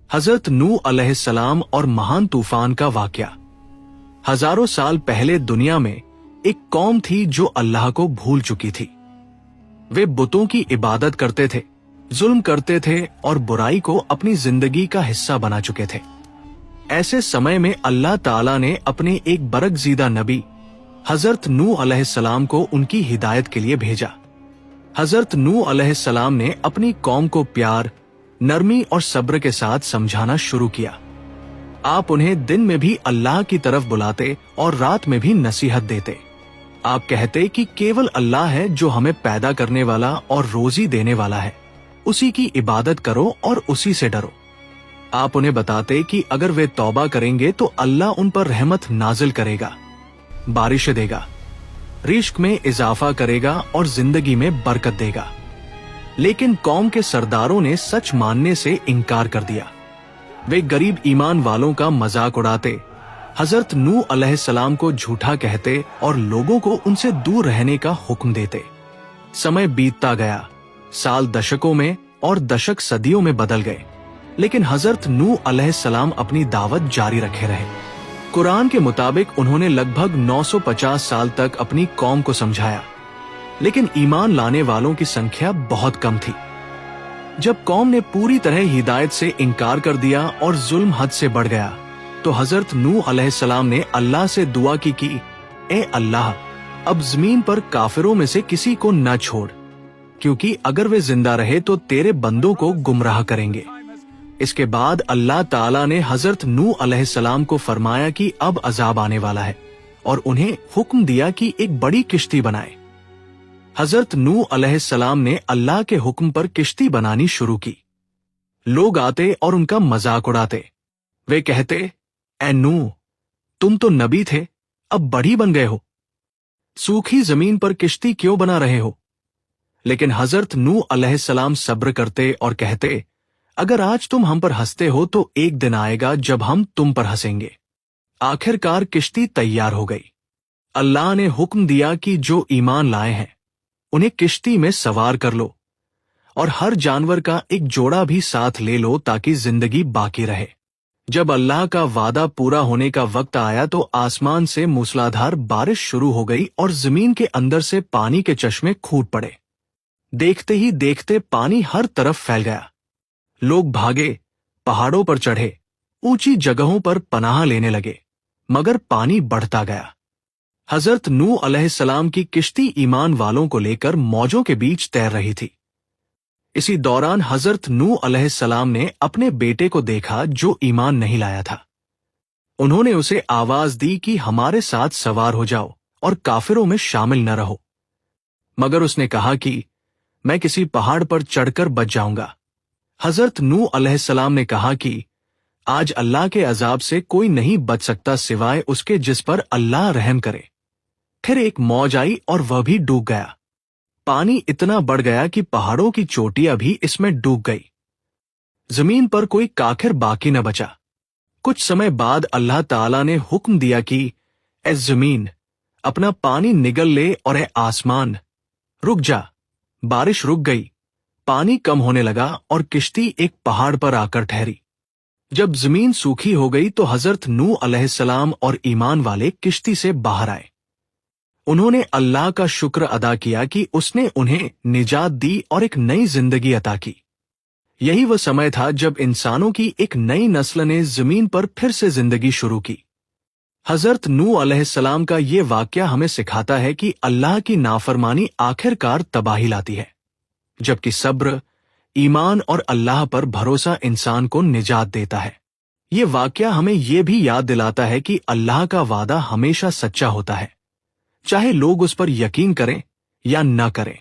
हजरत नूह अलैहिस्सलाम और महान तूफान का वाकया। हजारों साल पहले दुनिया में एक कौम थी जो अल्लाह को भूल चुकी थी। वे बुतों की इबादत करते थे, जुल्म करते थे और बुराई को अपनी जिंदगी का हिस्सा बना चुके थे। ऐसे समय में अल्लाह ताला ने अपने एक बरगज़ीदा नबी हजरत नूह अलैहिस्सलाम को उनकी हिदायत के लिए भेजा। हजरत नूह अलैहिस्सलाम ने अपनी कौम को प्यार, नरमी और सब्र के साथ समझाना शुरू किया। आप उन्हें दिन में भी अल्लाह की तरफ बुलाते और रात में भी नसीहत देते। आप कहते कि केवल अल्लाह है जो हमें पैदा करने वाला और रोजी देने वाला है, उसी की इबादत करो और उसी से डरो। आप उन्हें बताते कि अगर वे तौबा करेंगे तो अल्लाह उन पर रहमत नाजिल करेगा, बारिश देगा, रिस्क में इजाफा करेगा और जिंदगी में बरकत देगा। लेकिन कौम के सरदारों ने सच मानने से इनकार कर दिया। वे गरीब ईमान वालों का मजाक उड़ाते, हजरत नूह अलैहिस्सलाम को झूठा कहते और लोगों को उनसे दूर रहने का हुक्म देते। समय बीतता गया, साल दशकों में और दशक सदियों में बदल गए, लेकिन हजरत नूह अलैहिस्सलाम अपनी दावत जारी रखे रहे। कुरान के मुताबिक उन्होंने लगभग 950 साल तक अपनी कौम को समझाया, लेकिन ईमान लाने वालों की संख्या बहुत कम थी। जब कौम ने पूरी तरह हिदायत से इनकार कर दिया और जुल्म हद से बढ़ गया, तो हजरत नूह अलैहिस्सलाम ने अल्लाह से दुआ की, ए अल्लाह, अब जमीन पर काफिरों में से किसी को न छोड़, क्योंकि अगर वे जिंदा रहे तो तेरे बंदों को गुमराह करेंगे। इसके बाद अल्लाह ताला ने हजरत नूह अलैहिस्सलाम को फरमाया कि अब अजाब आने वाला है और उन्हें हुक्म दिया कि एक बड़ी किश्ती बनाए। हजरत नूह अलैहिस्सलाम ने अल्लाह के हुक्म पर किश्ती बनानी शुरू की। लोग आते और उनका मजाक उड़ाते। वे कहते, ए नूह, तुम तो नबी थे, अब बड़ी बन गए हो, सूखी जमीन पर किश्ती क्यों बना रहे हो? लेकिन हजरत नूह अलैहिस्सलाम सब्र करते और कहते, अगर आज तुम हम पर हंसते हो तो एक दिन आएगा जब हम तुम पर हंसेंगे। आखिरकार किश्ती तैयार हो गई। अल्लाह ने हुक्म दिया कि जो ईमान लाए हैं उन्हें किश्ती में सवार कर लो और हर जानवर का एक जोड़ा भी साथ ले लो ताकि जिंदगी बाकी रहे। जब अल्लाह का वादा पूरा होने का वक्त आया तो आसमान से मूसलाधार बारिश शुरू हो गई और जमीन के अंदर से पानी के चश्मे फूट पड़े। देखते ही देखते पानी हर तरफ फैल गया। लोग भागे, पहाड़ों पर चढ़े, ऊंची जगहों पर पनाह लेने लगे, मगर पानी बढ़ता गया। हजरत नूह अलैहिस्सलाम की किश्ती ईमान वालों को लेकर मौजों के बीच तैर रही थी। इसी दौरान हजरत नूह अलैहिस्सलाम ने अपने बेटे को देखा जो ईमान नहीं लाया था। उन्होंने उसे आवाज दी कि हमारे साथ सवार हो जाओ और काफिरों में शामिल न रहो, मगर उसने कहा कि मैं किसी पहाड़ पर चढ़कर बच जाऊंगा। हजरत नूह अलैहिस्सलाम ने कहा कि आज अल्लाह के अजाब से कोई नहीं बच सकता सिवाय उसके जिस पर अल्लाह रहम करे। फिर एक मौज आई और वह भी डूब गया। पानी इतना बढ़ गया कि पहाड़ों की चोटियां भी इसमें डूब गई। जमीन पर कोई काखिर बाकी न बचा। कुछ समय बाद अल्लाह ताला ने हुक्म दिया कि ए जमीन, अपना पानी निगल ले और ए आसमान, रुक जा। बारिश रुक गई, पानी कम होने लगा और किश्ती एक पहाड़ पर आकर ठहरी। जब जमीन सूखी हो गई तो हजरत नूह अलैहिस्सलाम और ईमान वाले किश्ती से बाहर आए। उन्होंने अल्लाह का शुक्र अदा किया कि उसने उन्हें निजात दी और एक नई जिंदगी अता की। यही वह समय था जब इंसानों की एक नई नस्ल ने जमीन पर फिर से जिंदगी शुरू की। हजरत नूह अलैहिस्सलाम का ये वाकया हमें सिखाता है कि अल्लाह की नाफरमानी आखिरकार तबाही लाती है, जबकि सब्र, ईमान और अल्लाह पर भरोसा इंसान को निजात देता है। ये वाकया हमें ये भी याद दिलाता है कि अल्लाह का वादा हमेशा सच्चा होता है, चाहे लोग उस पर यकीन करें या न करें।